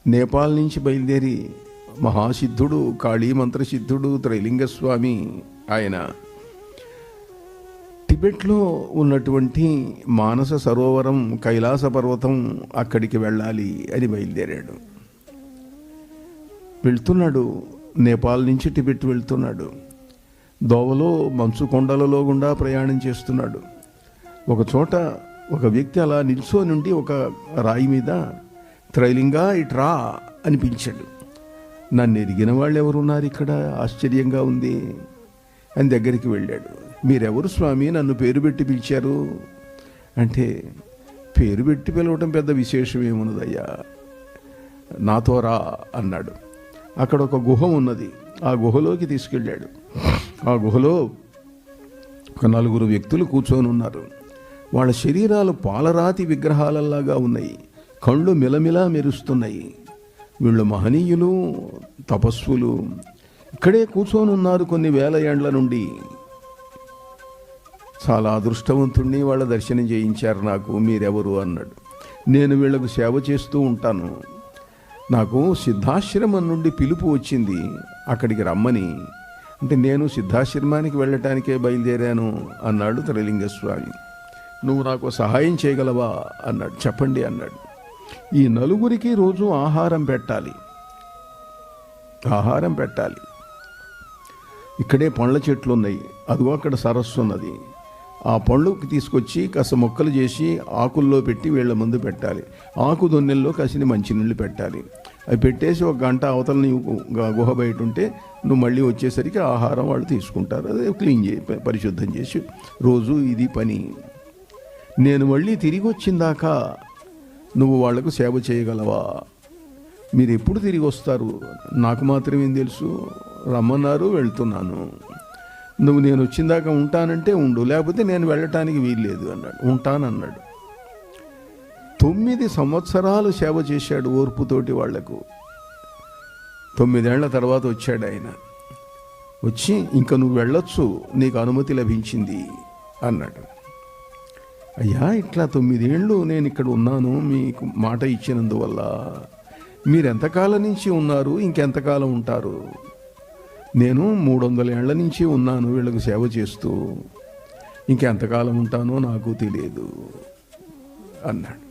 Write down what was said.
నేపాల్ నుంచి బయలుదేరి మహాసిద్ధుడు, కాళీ మంత్రసిద్ధుడు, త్రైలింగస్వామి ఆయన టిబెట్లో ఉన్నటువంటి మానస సరోవరం, కైలాస పర్వతం, అక్కడికి వెళ్ళాలి అని బయలుదేరాడు. వెళ్తున్నాడు, నేపాల్ నుంచి టిబెట్ వెళ్తున్నాడు. దోవలో మంచు కొండలలో గుండా ప్రయాణం చేస్తున్నాడు. ఒక చోట ఒక వ్యక్తి అలా నిల్చొని ఉండి ఒక రాయి మీద త్రైలింగా ఇట్రా అని పిలిచాడు. నన్ను ఎరిగిన వాళ్ళు ఎవరున్నారు ఇక్కడ, ఆశ్చర్యంగా ఉంది అని దగ్గరికి వెళ్ళాడు. మీరెవరు స్వామి, నన్ను పేరు పెట్టి పిలిచారు అంటే, పేరు పెట్టి పిలవటం పెద్ద విశేషం ఏమున్నదయ్యా, నాతో రా అన్నాడు. అక్కడ ఒక గుహ ఉన్నది, ఆ గుహలోకి తీసుకెళ్ళాడు. ఆ గుహలో ఒక 4 వ్యక్తులు కూర్చొని ఉన్నారు. వాళ్ళ శరీరాలు పాలరాతి విగ్రహాలలాగా ఉన్నాయి, కళ్ళు మిలమిలా మెరుస్తున్నాయి. వీళ్ళు మహనీయులు, తపస్సులు. ఇక్కడే కూర్చొని ఉన్నారు కొన్ని వేల ఏండ్ల నుండి. చాలా అదృష్టవంతుణ్ణి, వాళ్ళ దర్శనం చేయించారు నాకు. మీరెవరు అన్నాడు. నేను వీళ్లకు సేవ చేస్తూ ఉంటాను, నాకు సిద్ధాశ్రమం నుండి పిలుపు వచ్చింది అక్కడికి రమ్మని. అంటే నేను సిద్ధాశ్రమానికి వెళ్ళటానికే బయలుదేరాను అన్నాడు త్రైలింగస్వామి. నువ్వు నాకు సహాయం చేయగలవా అన్నాడు. చెప్పండి అన్నాడు. ఈ 4 రోజు ఆహారం పెట్టాలి. ఇక్కడే పండ్ల చెట్లు ఉన్నాయి, అదిగో అక్కడ సరస్సు ఉన్నది. ఆ పళ్ళుకి తీసుకొచ్చి కాస్త మొక్కలు చేసి ఆకుల్లో పెట్టి వీళ్ళ ముందు పెట్టాలి. ఆకు దొన్నెల్లో కాసిన మంచినీళ్ళు పెట్టాలి. అవి పెట్టేసి 1 గంట అవతల నీవు గుహ బయట ఉంటే నువ్వు మళ్ళీ వచ్చేసరికి ఆహారం వాళ్ళు తీసుకుంటారు. అదే క్లీన్ పరిశుద్ధం చేసి రోజు ఇది పని. నేను మళ్ళీ తిరిగి వచ్చిందాకా నువ్వు వాళ్లకు సేవ చేయగలవా? మీరు ఎప్పుడు తిరిగి వస్తారు నాకు మాత్రమేం తెలుసు, రమ్మన్నారు వెళ్తున్నాను. నువ్వు నేను వచ్చిందాకా ఉంటానంటే ఉండు, లేకపోతే నేను వెళ్ళటానికి వీల్లేదు అన్నాడు. ఉంటానన్నాడు. 9 సంవత్సరాలు సేవ చేశాడు ఓర్పుతోటి వాళ్లకు. 9 ఏళ్ల తర్వాత వచ్చాడు ఆయన. వచ్చి ఇంకా నువ్వు వెళ్ళొచ్చు, నీకు అనుమతి లభించింది అన్నాడు. అయ్యా, ఇట్లా 9 ఏళ్ళు నేను ఇక్కడ ఉన్నాను, మీకు మాట ఇచ్చినందువల్ల. మీరెంతకాలం నుంచి ఉన్నారు, ఇంకెంతకాలం ఉంటారు? నేను 300 ఏళ్ల నుంచి ఉన్నాను వీళ్ళకు సేవ చేస్తూ, ఇంకెంతకాలం ఉంటానో నాకు తెలియదు అన్నాడు.